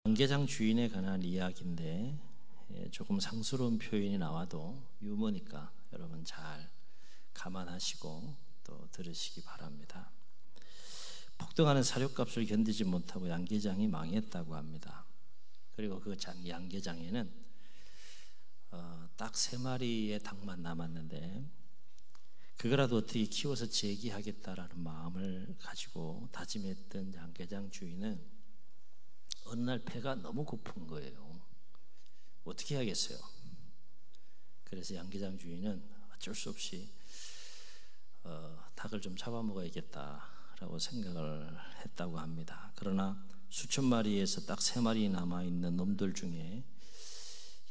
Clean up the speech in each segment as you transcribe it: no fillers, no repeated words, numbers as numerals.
양계장 주인에 관한 이야기인데 조금 상스러운 표현이 나와도 유머니까 여러분 잘 감안하시고 또 들으시기 바랍니다. 폭등하는 사료값을 견디지 못하고 양계장이 망했다고 합니다. 그리고 그 양계장에는 딱 3마리의 닭만 남았는데 그거라도 어떻게 키워서 재기하겠다라는 마음을 가지고 다짐했던 양계장 주인은 어느 날 배가 너무 고픈 거예요. 어떻게 해야겠어요? 그래서 양계장 주인은 어쩔 수 없이 닭을 좀 잡아먹어야겠다라고 생각을 했다고 합니다. 그러나 수천 마리에서 딱 3마리 남아있는 놈들 중에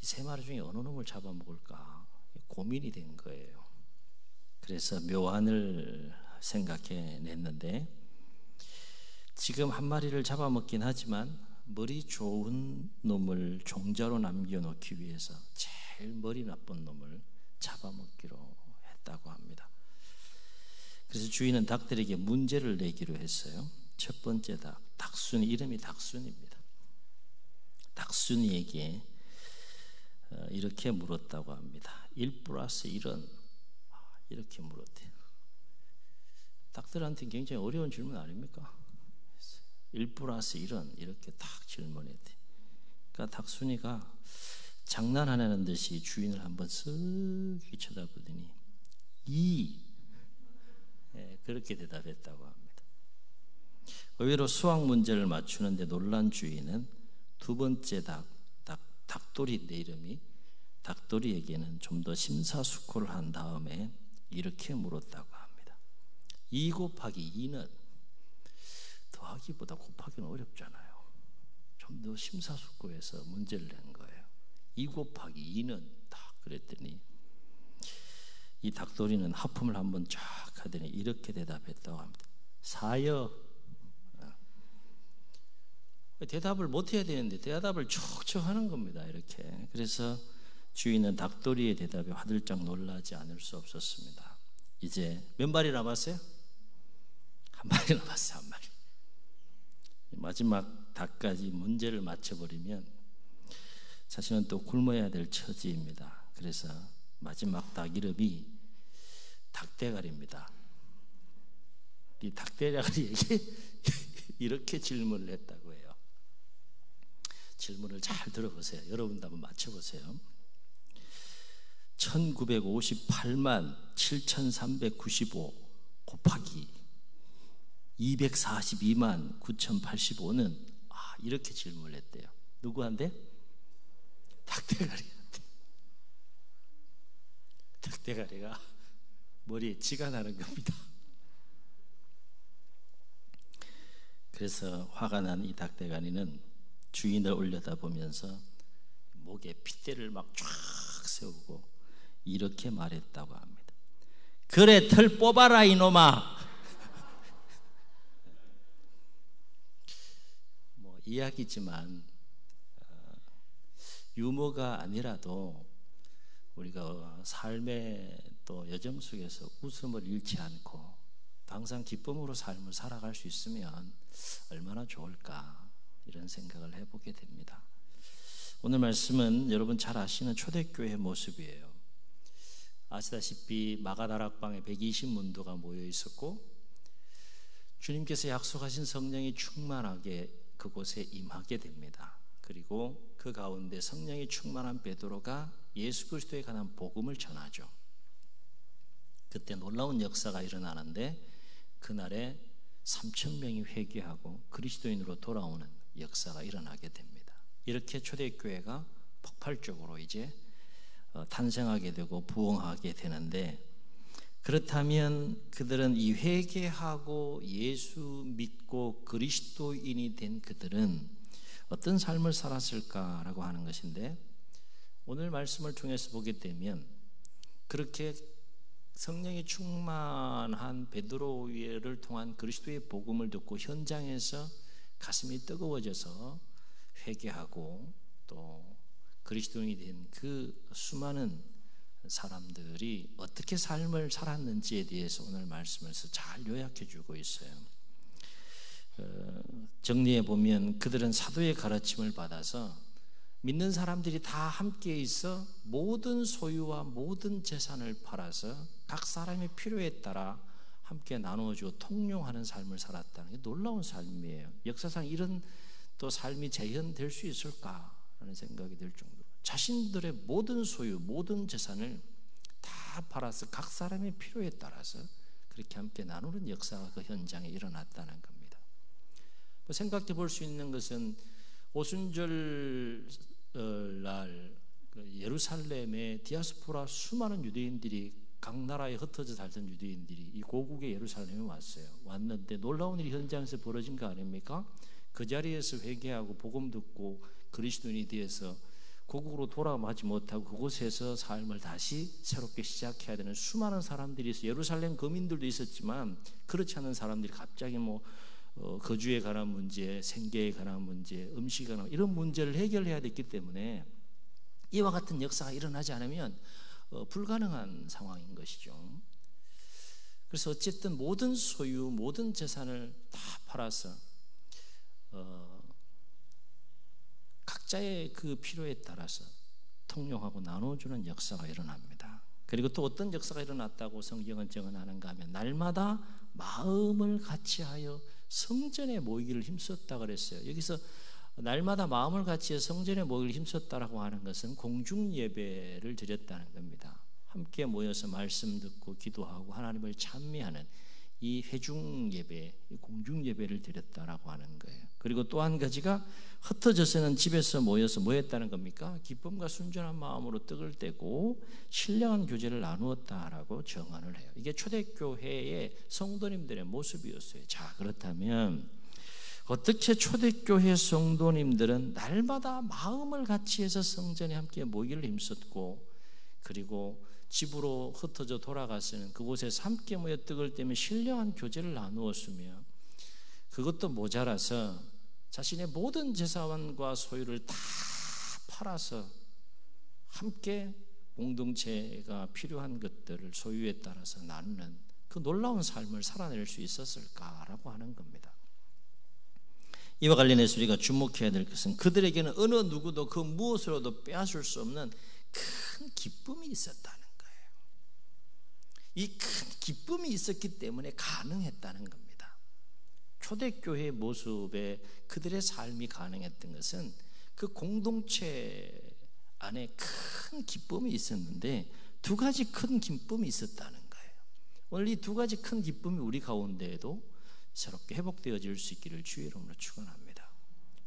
이 3마리 중에 어느 놈을 잡아먹을까 고민이 된 거예요. 그래서 묘안을 생각해냈는데 지금 한 마리를 잡아먹긴 하지만 머리 좋은 놈을 종자로 남겨놓기 위해서 제일 머리 나쁜 놈을 잡아먹기로 했다고 합니다. 그래서 주인은 닭들에게 문제를 내기로 했어요. 첫 번째 닭순이, 이름이 닭순입니다. 닭순이에게 이렇게 물었다고 합니다. 1 플러스 1은 이렇게 물었대요. 닭들한테 굉장히 어려운 질문 아닙니까? 1 플러스 1은 이렇게 딱 질문했대. 그러니까 닭순이가 장난하는 듯이 주인을 한번 쓱 쳐다보더니 2 그렇게 대답했다고 합니다. 의외로 수학 문제를 맞추는데 놀란 주인은 두 번째 닭돌이인데 이름이 닭돌이에게는 좀 더 심사숙고를 한 다음에 이렇게 물었다고 합니다. 2 곱하기 2는 더하기보다 곱하기는 어렵잖아요. 좀 더 심사숙고해서 문제를 낸 거예요. 2 곱하기 2는 딱 그랬더니 이 닭돌이는 하품을 한번 쫙 하더니 이렇게 대답했다고 합니다. 4여. 대답을 못해야 되는데 대답을 척척 하는 겁니다. 이렇게. 그래서 주인은 닭돌이의 대답에 화들짝 놀라지 않을 수 없었습니다. 이제 몇 마리 남았어요? 한 마리 남았어요. 한 마리. 마지막 닭까지 문제를 맞춰버리면 자신은 또 굶어야 될 처지입니다. 그래서 마지막 닭 이름이 닭대가리입니다. 이 닭대가리에게 이렇게 질문을 했다고 해요. 질문을 잘 들어보세요. 여러분도 한번 맞춰보세요. 1958만 7395 곱하기 242만 9085는 이렇게 질문을 했대요. 누구한테? 닭대가리한테. 닭대가리가 머리에 지가 나는 겁니다. 그래서 화가 난 이 닭대가리는 주인을 올려다보면서 목에 핏대를 막 쫙 세우고 이렇게 말했다고 합니다. 그래 털 뽑아라 이놈아. 이야기지만 유머가 아니라도 우리가 삶의 또 여정 속에서 웃음을 잃지 않고 항상 기쁨으로 삶을 살아갈 수 있으면 얼마나 좋을까 이런 생각을 해보게 됩니다. 오늘 말씀은 여러분 잘 아시는 초대교회의 모습이에요. 아시다시피 마가다락방에 120문도가 모여 있었고 주님께서 약속하신 성령이 충만하게 그곳에 임하게 됩니다. 그리고 그 가운데 성령이 충만한 베드로가 예수 그리스도에 관한 복음을 전하죠. 그때 놀라운 역사가 일어나는데 그날에 3,000명이 회개하고 그리스도인으로 돌아오는 역사가 일어나게 됩니다. 이렇게 초대교회가 폭발적으로 이제 탄생하게 되고 부흥하게 되는데, 그렇다면 그들은 이 회개하고 예수 믿고 그리스도인이 된 그들은 어떤 삶을 살았을까라고 하는 것인데, 오늘 말씀을 통해서 보게 되면 그렇게 성령이 충만한 베드로를 통한 그리스도의 복음을 듣고 현장에서 가슴이 뜨거워져서 회개하고 또 그리스도인이 된 그 수많은 사람들이 어떻게 삶을 살았는지에 대해서 오늘 말씀에서 잘 요약해 주고 있어요. 정리해 보면 그들은 사도의 가르침을 받아서 믿는 사람들이 다 함께 있어 모든 소유와 모든 재산을 팔아서 각 사람의 필요에 따라 함께 나누어주고 통용하는 삶을 살았다는 게 놀라운 삶이에요. 역사상 이런 또 삶이 재현될 수 있을까라는 생각이 들 정도로 자신들의 모든 소유, 모든 재산을 다 팔아서 각 사람의 필요에 따라서 그렇게 함께 나누는 역사가 그 현장에 일어났다는 겁니다. 생각해 볼 수 있는 것은 오순절 날 예루살렘의 디아스포라 수많은 유대인들이 각 나라에 흩어져 살던 유대인들이 이 고국의 예루살렘에 왔어요. 왔는데 놀라운 일이 현장에서 벌어진 거 아닙니까? 그 자리에서 회개하고 복음 듣고 그리스도인이 되어서 고국으로 돌아가지 못하고 그곳에서 삶을 다시 새롭게 시작해야 되는 수많은 사람들이 있어요. 예루살렘 거민들도 있었지만 그렇지 않은 사람들이 갑자기 거주에 관한 문제, 생계에 관한 문제, 음식에 관한 이런 문제를 해결해야 됐기 때문에 이와 같은 역사가 일어나지 않으면 불가능한 상황인 것이죠. 그래서 어쨌든 모든 소유, 모든 재산을 다 팔아서 각자의 그 필요에 따라서 통용하고 나눠주는 역사가 일어납니다. 그리고 또 어떤 역사가 일어났다고 성경은 증언하는가 하면 날마다 마음을 같이하여 성전에 모이기를 힘썼다 그랬어요. 여기서 날마다 마음을 같이해서 성전에 모이기를 힘썼다라고 하는 것은 공중 예배를 드렸다는 겁니다. 함께 모여서 말씀 듣고 기도하고 하나님을 찬미하는 이 회중 예배, 공중 예배를 드렸다라고 하는 거예요. 그리고 또 한 가지가 흩어져서는 집에서 모여서 뭐 했다는 겁니까? 기쁨과 순전한 마음으로 떡을 떼고 신령한 교제를 나누었다라고 정언을 해요. 이게 초대교회의 성도님들의 모습이었어요. 자, 그렇다면 어떻게 초대교회 성도님들은 날마다 마음을 같이해서 성전에 함께 모이기를 힘썼고 그리고 집으로 흩어져 돌아가서는 그곳에서 함께 모여 떡을 떼며 신령한 교제를 나누었으며 그것도 모자라서 자신의 모든 재산과 소유를 다 팔아서 함께 공동체가 필요한 것들을 소유에 따라서 나누는 그 놀라운 삶을 살아낼 수 있었을까라고 하는 겁니다. 이와 관련해서 우리가 주목해야 될 것은 그들에게는 어느 누구도 그 무엇으로도 빼앗을 수 없는 큰 기쁨이 있었다는 거예요. 이 큰 기쁨이 있었기 때문에 가능했다는 겁니다. 초대교회의 모습에 그들의 삶이 가능했던 것은 그 공동체 안에 큰 기쁨이 있었는데 두 가지 큰 기쁨이 있었다는 거예요. 오늘 이 두 가지 큰 기쁨이 우리 가운데에도 새롭게 회복되어질 수 있기를 주의 이름으로 축원합니다.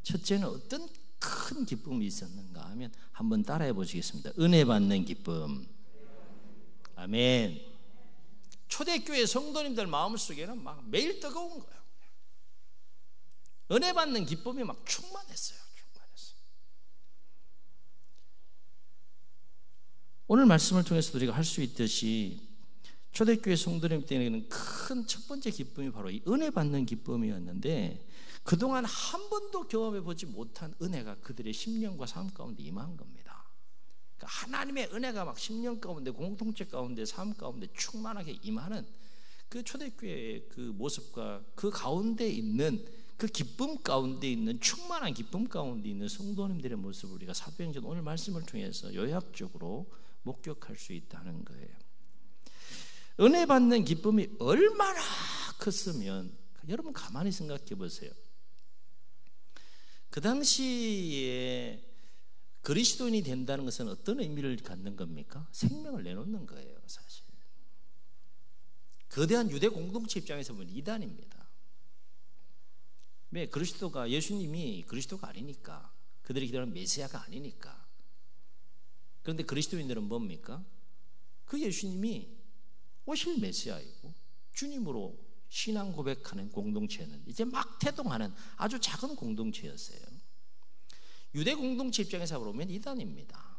첫째는 어떤 큰 기쁨이 있었는가 하면 한번 따라해 보시겠습니다. 은혜 받는 기쁨. 아멘. 초대교회 성도님들 마음속에는 막 매일 뜨거운 거예요. 은혜 받는 기쁨이 막 충만했어요. 오늘 말씀을 통해서 우리가 할 수 있듯이 초대교회 성도님들에게는 큰 첫 번째 기쁨이 바로 이 은혜 받는 기쁨이었는데 그동안 한 번도 경험해 보지 못한 은혜가 그들의 심령과 삶 가운데 임한 겁니다. 그러니까 하나님의 은혜가 막 심령 가운데 공동체 가운데 삶 가운데 충만하게 임하는 그 초대교회의 그 모습과 그 가운데 있는 그 기쁨 가운데 있는 충만한 기쁨 가운데 있는 성도님들의 모습을 우리가 사도행전 오늘 말씀을 통해서 요약적으로 목격할 수 있다는 거예요. 은혜 받는 기쁨이 얼마나 컸으면 여러분 가만히 생각해 보세요. 그 당시에 그리스도인이 된다는 것은 어떤 의미를 갖는 겁니까? 생명을 내놓는 거예요. 사실 거대한 유대 공동체 입장에서 보면 이단입니다. 왜? 그리스도가 예수님이 그리스도가 아니니까 그들이 기다리는 메시아가 아니니까. 그런데 그리스도인들은 뭡니까? 그 예수님이 오실 메시아이고 주님으로 신앙 고백하는 공동체는 이제 막 태동하는 아주 작은 공동체였어요. 유대 공동체 입장에서 보면 이단입니다.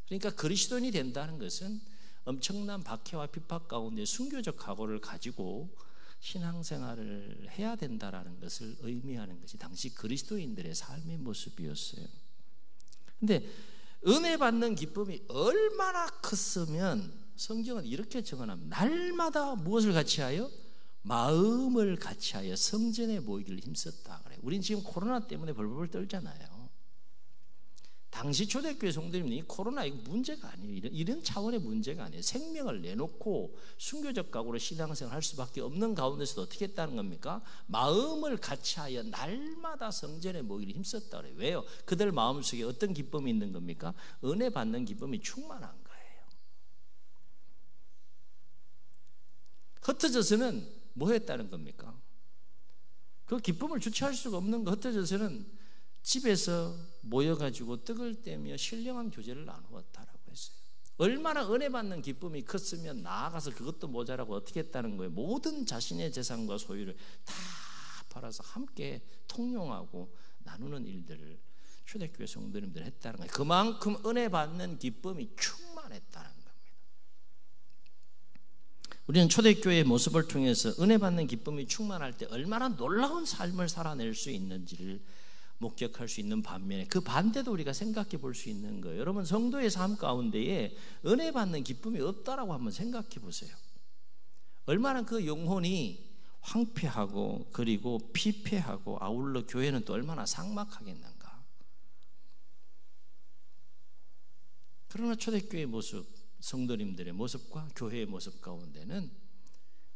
그러니까 그리스도인이 된다는 것은 엄청난 박해와 핍박 가운데 순교적 각오를 가지고 신앙생활을 해야 된다라는 것을 의미하는 것이 당시 그리스도인들의 삶의 모습이었어요. 근데 은혜 받는 기쁨이 얼마나 컸으면 성경은 이렇게 정언합니다. 날마다 무엇을 같이 하여? 마음을 같이하여 성전에 모이기를 힘썼다 그래요. 우린 지금 코로나 때문에 벌벌 떨잖아요. 당시 초대교회 성도님이 이 코로나 이거 문제가 아니에요. 이런 차원의 문제가 아니에요. 생명을 내놓고 순교적 각오로 신앙생활 할 수밖에 없는 가운데서도 어떻게 했다는 겁니까? 마음을 같이하여 날마다 성전에 모이기를 힘썼다 그래요. 왜요? 그들 마음속에 어떤 기쁨이 있는 겁니까? 은혜 받는 기쁨이 충만한 거예요. 흩어져서는 뭐 했다는 겁니까? 그 기쁨을 주체할 수가 없는 거. 흩어져서는 집에서 모여가지고 떡을 떼며 신령한 교제를 나누었다라고 했어요. 얼마나 은혜 받는 기쁨이 컸으면 나아가서 그것도 모자라고 어떻게 했다는 거예요. 모든 자신의 재산과 소유를 다 팔아서 함께 통용하고 나누는 일들을 초대교회 성도님들 했다는 거예요. 그만큼 은혜 받는 기쁨이 충만했다는 겁니다. 우리는 초대교회의 모습을 통해서 은혜 받는 기쁨이 충만할 때 얼마나 놀라운 삶을 살아낼 수 있는지를 목격할 수 있는 반면에 그 반대도 우리가 생각해 볼 수 있는 거예요. 여러분, 성도의 삶 가운데에 은혜 받는 기쁨이 없다라고 한번 생각해 보세요. 얼마나 그 영혼이 황폐하고 그리고 피폐하고 아울러 교회는 또 얼마나 삭막하겠는가. 그러나 초대교회의 모습, 성도님들의 모습과 교회의 모습 가운데는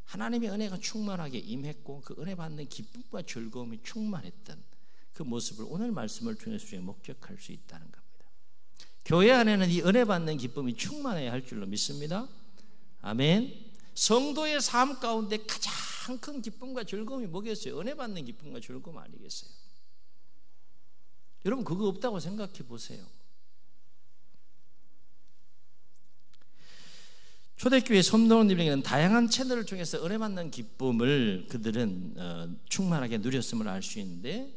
하나님의 은혜가 충만하게 임했고 그 은혜 받는 기쁨과 즐거움이 충만했던 그 모습을 오늘 말씀을 통해서 우리가 목격할 수 있다는 겁니다. 교회 안에는 이 은혜 받는 기쁨이 충만해야 할 줄로 믿습니다. 아멘. 성도의 삶 가운데 가장 큰 기쁨과 즐거움이 뭐겠어요? 은혜 받는 기쁨과 즐거움 아니겠어요? 여러분, 그거 없다고 생각해 보세요. 초대교회 성도님에게는 다양한 채널을 통해서 은혜 받는 기쁨을 그들은 충만하게 누렸음을 알 수 있는데,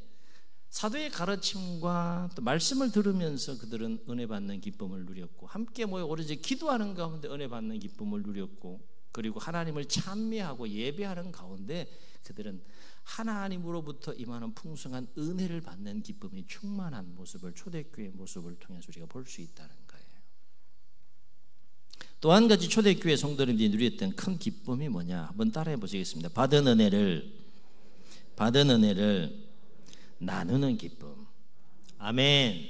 사도의 가르침과 또 말씀을 들으면서 그들은 은혜 받는 기쁨을 누렸고, 함께 모여 오로지 기도하는 가운데 은혜 받는 기쁨을 누렸고, 그리고 하나님을 찬미하고 예배하는 가운데 그들은 하나님으로부터 임하는 풍성한 은혜를 받는 기쁨이 충만한 모습을 초대교회의 모습을 통해서 우리가 볼 수 있다는 거예요. 또 한 가지 초대교회 성도님들이 누렸던 큰 기쁨이 뭐냐? 한번 따라해 보시겠습니다. 받은 은혜를 나누는 기쁨. 아멘.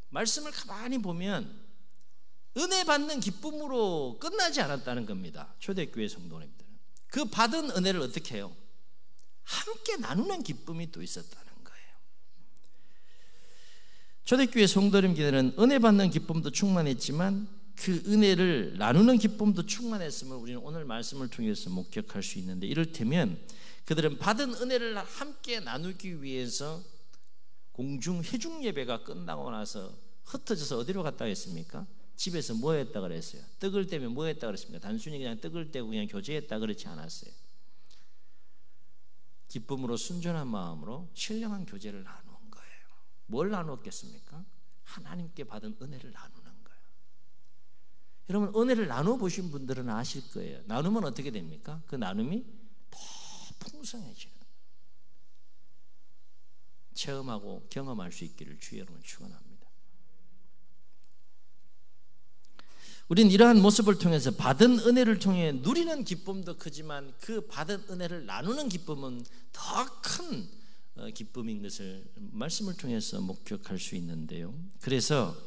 말씀을 가만히 보면 은혜 받는 기쁨으로 끝나지 않았다는 겁니다. 초대교회 성도님들은 그 받은 은혜를 어떻게 해요? 함께 나누는 기쁨이 또 있었다는 거예요. 초대교회 성도님들은 은혜 받는 기쁨도 충만했지만 그 은혜를 나누는 기쁨도 충만했음을 우리는 오늘 말씀을 통해서 목격할 수 있는데, 이를테면 그들은 받은 은혜를 함께 나누기 위해서 공중 회중 예배가 끝나고 나서 흩어져서 어디로 갔다 했습니까? 집에서 뭐 했다 그랬어요? 떡을 떼면 뭐 했다 그랬습니까? 단순히 그냥 떡을 떼고 그냥 교제했다 그렇지 않았어요. 기쁨으로 순전한 마음으로 신령한 교제를 나누는 거예요. 뭘 나누었겠습니까? 하나님께 받은 은혜를 나누는 거예요. 여러분, 은혜를 나눠보신 분들은 아실 거예요. 나누면 어떻게 됩니까? 그 나눔이 더 풍성해지는, 체험하고 경험할 수 있기를 주의 여러분 축원합니다. 우린 이러한 모습을 통해서 받은 은혜를 통해 누리는 기쁨도 크지만 그 받은 은혜를 나누는 기쁨은 더 큰 기쁨인 것을 말씀을 통해서 목격할 수 있는데요. 그래서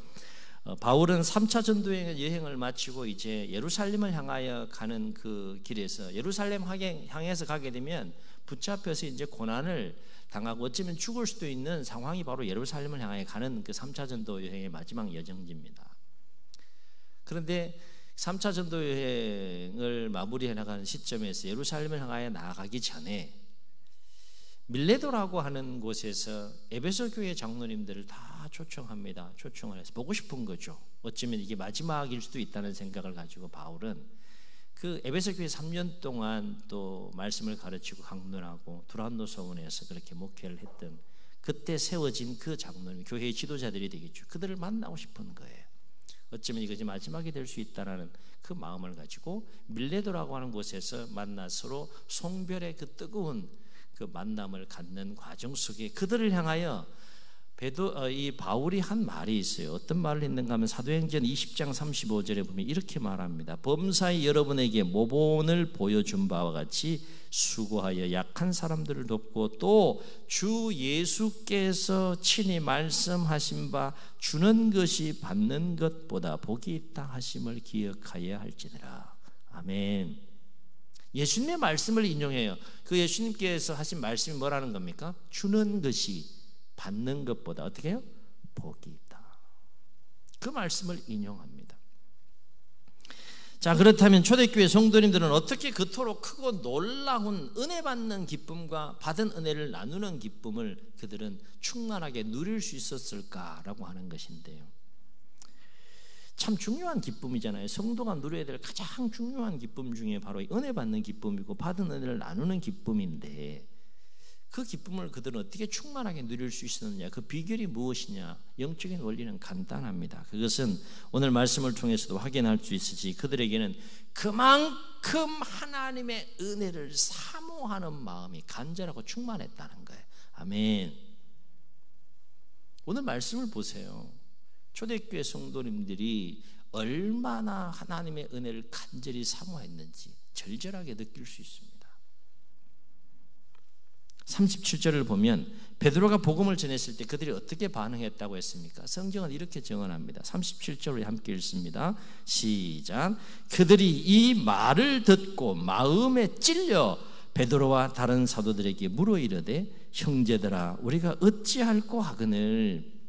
바울은 3차 전도 여행을 마치고 이제 예루살렘을 향하여 가는 그 길에서, 예루살렘 향해서 가게 되면 붙잡혀서 이제 고난을 당하고 어쩌면 죽을 수도 있는 상황이 바로 예루살렘을 향하여 가는 그 3차 전도 여행의 마지막 여정지입니다. 그런데 3차 전도 여행을 마무리해 나가는 시점에서 예루살렘을 향하여 나아가기 전에 밀레도라고 하는 곳에서 에베소 교회 장로님들을 다 초청합니다. 초청을 해서 보고 싶은 거죠. 어쩌면 이게 마지막일 수도 있다는 생각을 가지고 바울은 그 에베소 교회 3년 동안 또 말씀을 가르치고 강론하고 두란노 서원에서 그렇게 목회를 했던 그때 세워진 그 장로님, 교회의 지도자들이 되겠죠. 그들을 만나고 싶은 거예요. 어쩌면 이것이 마지막이 될 수 있다라는 그 마음을 가지고 밀레도라고 하는 곳에서 만나 서로 송별의 그 뜨거운 그 만남을 갖는 과정 속에 그들을 향하여 이 바울이 한 말이 있어요. 어떤 말을 했는가 하면 사도행전 20장 35절에 보면 이렇게 말합니다. 범사에 여러분에게 모본을 보여준 바와 같이 수고하여 약한 사람들을 돕고 또 주 예수께서 친히 말씀하신 바 주는 것이 받는 것보다 복이 있다 하심을 기억하여야 할지니라. 아멘. 예수님의 말씀을 인용해요. 그 예수님께서 하신 말씀이 뭐라는 겁니까? 주는 것이 받는 것보다 어떻게 해요? 복이 있다. 그 말씀을 인용합니다. 자, 그렇다면 초대교회 성도님들은 어떻게 그토록 크고 놀라운 은혜 받는 기쁨과 받은 은혜를 나누는 기쁨을 그들은 충만하게 누릴 수 있었을까라고 하는 것인데요. 참 중요한 기쁨이잖아요. 성도가 누려야 될 가장 중요한 기쁨 중에 바로 은혜 받는 기쁨이고 받은 은혜를 나누는 기쁨인데 그 기쁨을 그들은 어떻게 충만하게 누릴 수 있었느냐, 그 비결이 무엇이냐? 영적인 원리는 간단합니다. 그것은 오늘 말씀을 통해서도 확인할 수 있으지, 그들에게는 그만큼 하나님의 은혜를 사모하는 마음이 간절하고 충만했다는 거예요. 아멘. 오늘 말씀을 보세요. 초대교회 성도님들이 얼마나 하나님의 은혜를 간절히 사모했는지 절절하게 느낄 수 있습니다. 37절을 보면 베드로가 복음을 전했을 때 그들이 어떻게 반응했다고 했습니까? 성경은 이렇게 증언합니다. 37절을 함께 읽습니다. 시작. 그들이 이 말을 듣고 마음에 찔려 베드로와 다른 사도들에게 물어 이르되 형제들아 우리가 어찌할꼬 하거늘.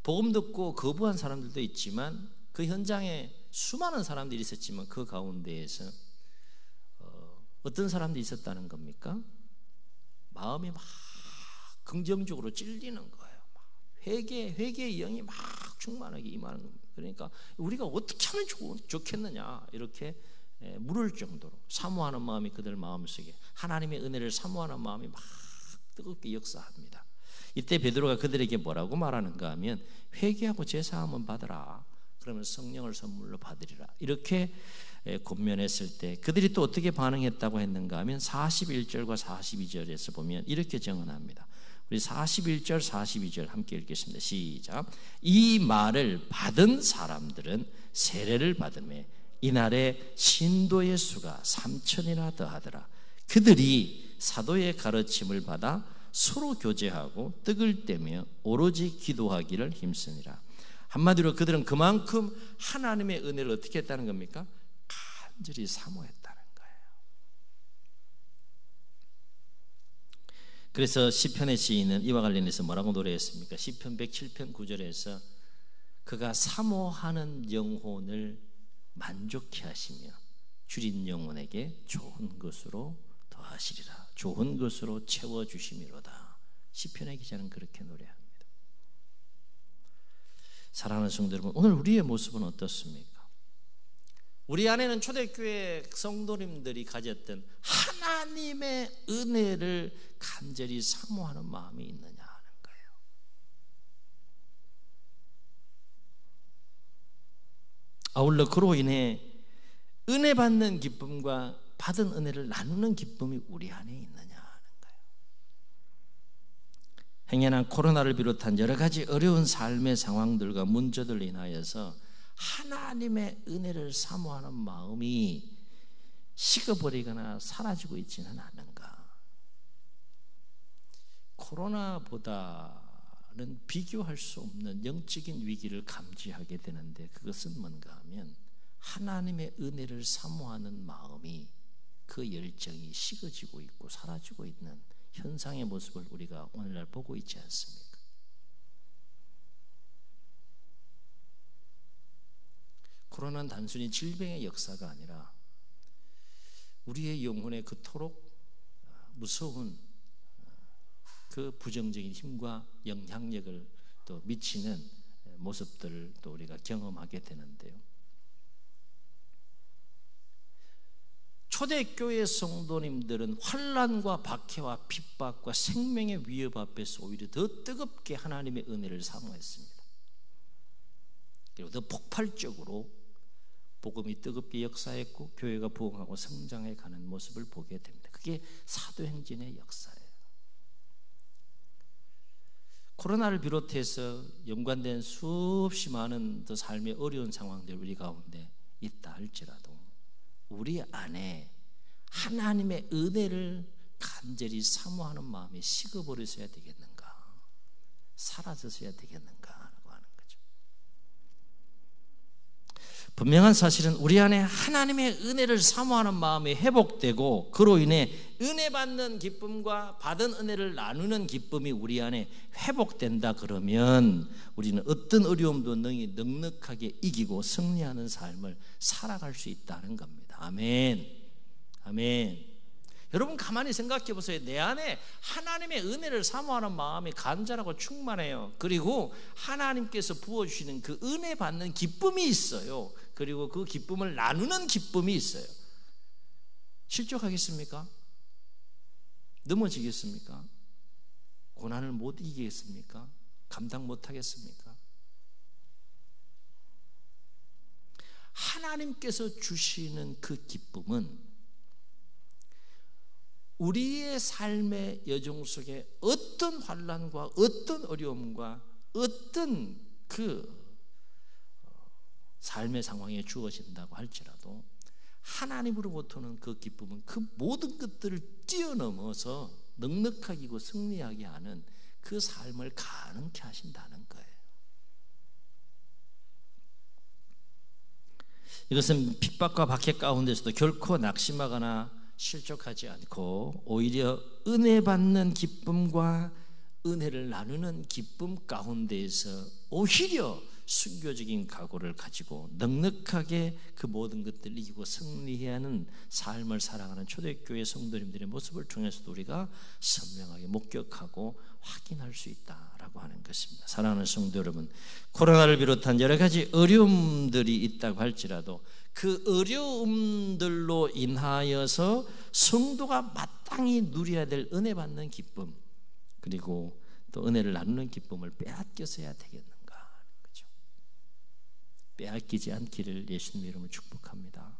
복음 듣고 거부한 사람들도 있지만 그 현장에 수많은 사람들이 있었지만 그 가운데에서 어떤 사람들이 있었다는 겁니까? 마음이 막 긍정적으로 찔리는 거예요. 회개의 영이 막 충만하게 임하는 겁니다. 그러니까 우리가 어떻게 하면 좋겠느냐 이렇게 물을 정도로 사모하는 마음이 그들 마음속에, 하나님의 은혜를 사모하는 마음이 막 뜨겁게 역사합니다. 이때 베드로가 그들에게 뭐라고 말하는가 하면 회개하고 제사함은 받으라. 그러면 성령을 선물로 받으리라. 이렇게 권면했을 때 그들이 또 어떻게 반응했다고 했는가 하면 41절과 42절에서 보면 이렇게 증언합니다. 우리 41절 42절 함께 읽겠습니다. 시작. 이 말을 받은 사람들은 세례를 받음에 이날에 신도의 수가 3,000이나 더하더라. 그들이 사도의 가르침을 받아 서로 교제하고 떡을 떼며 오로지 기도하기를 힘쓰니라. 한마디로 그들은 그만큼 하나님의 은혜를 어떻게 했다는 겁니까? 간절히 사모했다는 거예요. 그래서 시편의 시인은 이와 관련해서 뭐라고 노래했습니까? 시편 107편 9절에서 그가 사모하는 영혼을 만족케 하시며 줄인 영혼에게 좋은 것으로 더하시리라. 좋은 것으로 채워주심이로다. 시편의 기자는 그렇게 노래합니다. 사랑하는 성도 여러분, 오늘 우리의 모습은 어떻습니까? 우리 안에는 초대교회 성도님들이 가졌던 하나님의 은혜를 간절히 사모하는 마음이 있느냐 하는 거예요. 아울러 그로 인해 은혜 받는 기쁨과 받은 은혜를 나누는 기쁨이 우리 안에 있느냐 하는 거예요. 행여나 코로나를 비롯한 여러 가지 어려운 삶의 상황들과 문제들 인하여서 하나님의 은혜를 사모하는 마음이 식어버리거나 사라지고 있지는 않은가? 코로나보다는 비교할 수 없는 영적인 위기를 감지하게 되는데 그것은 뭔가 하면 하나님의 은혜를 사모하는 마음이, 그 열정이 식어지고 있고 사라지고 있는 현상의 모습을 우리가 오늘날 보고 있지 않습니까? 코로나는 단순히 질병의 역사가 아니라 우리의 영혼에 그토록 무서운 그 부정적인 힘과 영향력을 또 미치는 모습들을 또 우리가 경험하게 되는데요. 초대교회 성도님들은 환난과 박해와 핍박과 생명의 위협 앞에서 오히려 더 뜨겁게 하나님의 은혜를 사모했습니다. 그리고 더 폭발적으로 복음이 뜨겁게 역사했고 교회가 부흥하고 성장해 가는 모습을 보게 됩니다. 그게 사도행전의 역사예요. 코로나를 비롯해서 연관된 수없이 많은 더 삶의 어려운 상황들 우리 가운데 있다 할지라도 우리 안에 하나님의 은혜를 간절히 사모하는 마음이 식어버렸어야 되겠는가, 사라졌어야 되겠는가라고 하는 거죠. 분명한 사실은 우리 안에 하나님의 은혜를 사모하는 마음이 회복되고 그로 인해 은혜 받는 기쁨과 받은 은혜를 나누는 기쁨이 우리 안에 회복된다 그러면 우리는 어떤 어려움도 넉넉하게 이기고 승리하는 삶을 살아갈 수 있다는 겁니다. 아멘. 아멘. 여러분 가만히 생각해 보세요. 내 안에 하나님의 은혜를 사모하는 마음이 간절하고 충만해요. 그리고 하나님께서 부어주시는 그 은혜 받는 기쁨이 있어요. 그리고 그 기쁨을 나누는 기쁨이 있어요. 실족하겠습니까? 넘어지겠습니까? 고난을 못 이기겠습니까? 감당 못 하겠습니까? 하나님께서 주시는 그 기쁨은 우리의 삶의 여정 속에 어떤 환난과 어떤 어려움과 어떤 그 삶의 상황에 주어진다고 할지라도 하나님으로부터는 그 기쁨은 그 모든 것들을 뛰어넘어서 넉넉하게 승리하게 하는 그 삶을 가능케 하신다는 거예요. 이것은 핍박과 박해 가운데서도 결코 낙심하거나 실족하지 않고 오히려 은혜 받는 기쁨과 은혜를 나누는 기쁨 가운데에서 오히려 순교적인 각오를 가지고 넉넉하게 그 모든 것들을 이기고 승리해야 하는 삶을 살아가는 초대교회 성도님들의 모습을 통해서도 우리가 선명하게 목격하고 확인할 수 있다라고 하는 것입니다. 사랑하는 성도 여러분, 코로나를 비롯한 여러 가지 어려움들이 있다고 할지라도 그 어려움들로 인하여서 성도가 마땅히 누려야 될 은혜 받는 기쁨, 그리고 또 은혜를 나누는 기쁨을 빼앗겨서야 되겠는가 하는 거죠. 빼앗기지 않기를 예수님의 이름으로 축복합니다.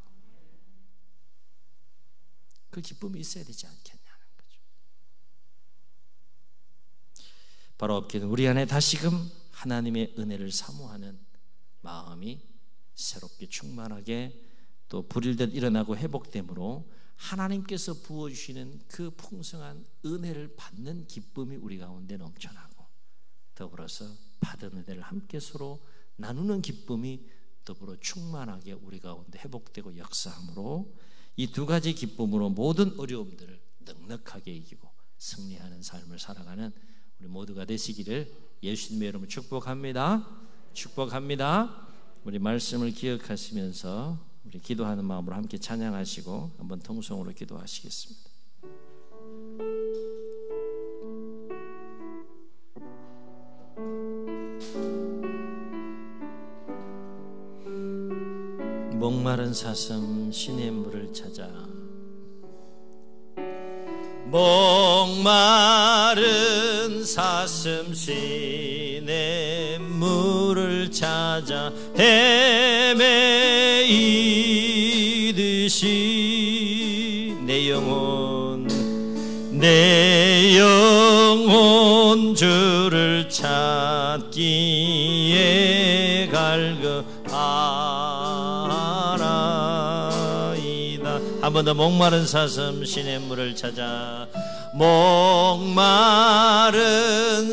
그 기쁨이 있어야 되지 않겠냐는 거죠. 바로 없기는 우리 안에 다시금 하나님의 은혜를 사모하는 마음이 새롭게 충만하게 또 불일듯 일어나고 회복됨으로 하나님께서 부어주시는 그 풍성한 은혜를 받는 기쁨이 우리 가운데 넘쳐나고 더불어서 받은 은혜를 함께 서로 나누는 기쁨이 더불어 충만하게 우리 가운데 회복되고 역사함으로 이 두 가지 기쁨으로 모든 어려움들을 넉넉하게 이기고 승리하는 삶을 살아가는 우리 모두가 되시기를 예수님의 이름으로 축복합니다. 축복합니다. 우리 말씀을 기억하시면서 우리 기도하는 마음으로 함께 찬양하시고 한번 통성으로 기도하시겠습니다. 목마른 사슴 시내 물을 찾아 목마른 사슴 시내 물을 찾아 헤매이듯이 내 영혼 주를 찾기에 갈급하나이다. 한 번 더 목마른 사슴 시내 물을 찾아 목마른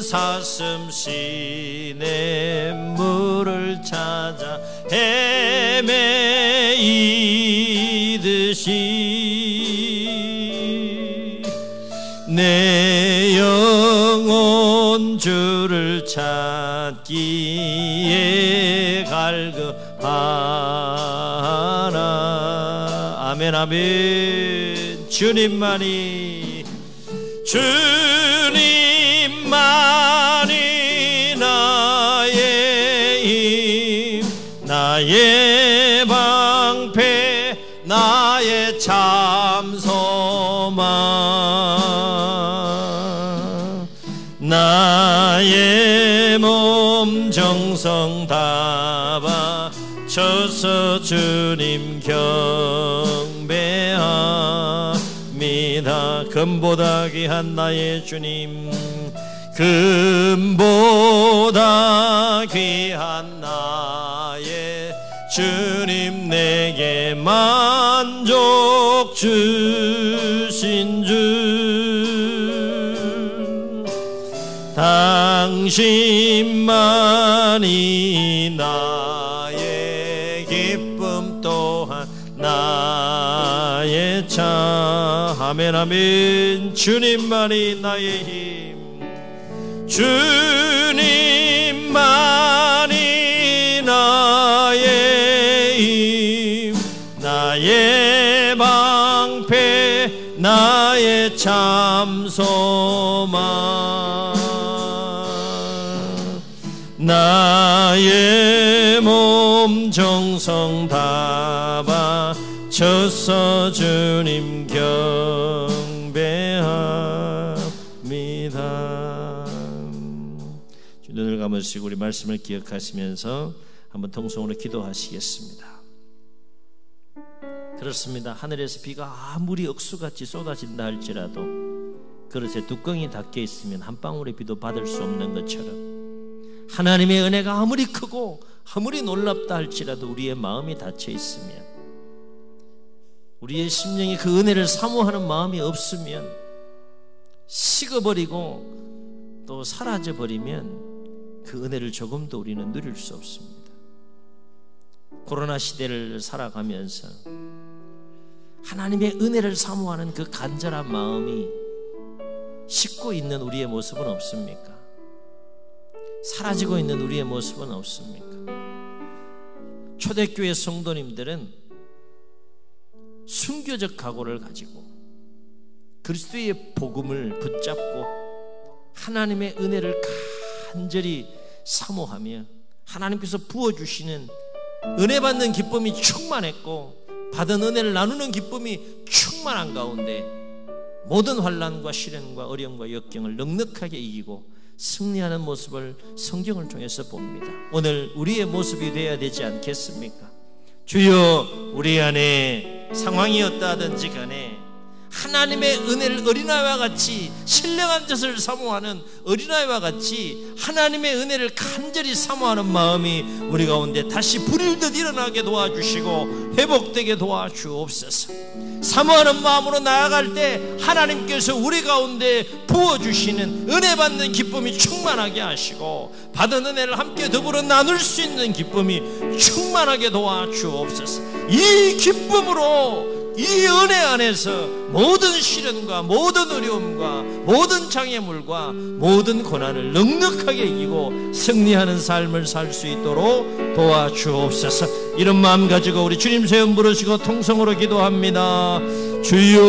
사슴 시내 물을 찾아 헤매이듯이 내 영혼 주를 찾기에 갈급하나. 아멘 아멘. 주님만이 나의 힘 나의 방패 나의 참 소망 나의 몸 정성 다 바쳐서 주님 경배합니다. 금보다 귀한 나의 주님 금보다 당신만이 나의 기쁨 또한 나의 참. 아멘 아멘. 주님만이 나의 힘, 주님만이 나의 힘, 나의 방패, 나의 참 소망. 나의 몸 정성 다 바쳐서 주님 경배합니다. 눈을 감으시고 우리 말씀을 기억하시면서 한번 통성으로 기도하시겠습니다. 그렇습니다. 하늘에서 비가 아무리 억수같이 쏟아진다 할지라도 그릇에 뚜껑이 닫혀 있으면 한 방울의 비도 받을 수 없는 것처럼 하나님의 은혜가 아무리 크고 아무리 놀랍다 할지라도 우리의 마음이 닫혀 있으면, 우리의 심령이 그 은혜를 사모하는 마음이 없으면, 식어버리고 또 사라져버리면 그 은혜를 조금도 우리는 누릴 수 없습니다. 코로나 시대를 살아가면서 하나님의 은혜를 사모하는 그 간절한 마음이 식고 있는 우리의 모습은 없습니까? 사라지고 있는 우리의 모습은 없습니까? 초대교회 성도님들은 순교적 각오를 가지고 그리스도의 복음을 붙잡고 하나님의 은혜를 간절히 사모하며 하나님께서 부어주시는 은혜 받는 기쁨이 충만했고, 받은 은혜를 나누는 기쁨이 충만한 가운데 모든 환난과 시련과 어려움과 역경을 넉넉하게 이기고 승리하는 모습을 성경을 통해서 봅니다. 오늘 우리의 모습이 되어야 되지 않겠습니까? 주여, 우리 안에 상황이 어떠하든지 간에 하나님의 은혜를 어린아이와 같이, 신령한 것을 사모하는 어린아이와 같이 하나님의 은혜를 간절히 사모하는 마음이 우리 가운데 다시 불일듯 일어나게 도와주시고 회복되게 도와주옵소서. 사모하는 마음으로 나아갈 때 하나님께서 우리 가운데 부어주시는 은혜 받는 기쁨이 충만하게 하시고, 받은 은혜를 함께 더불어 나눌 수 있는 기쁨이 충만하게 도와주옵소서. 이 기쁨으로, 이 은혜 안에서 모든 시련과 모든 어려움과 모든 장애물과 모든 고난을 넉넉하게 이기고 승리하는 삶을 살 수 있도록 도와주옵소서. 이런 마음 가지고 우리 주님 세움 부르시고 통성으로 기도합니다. 주여.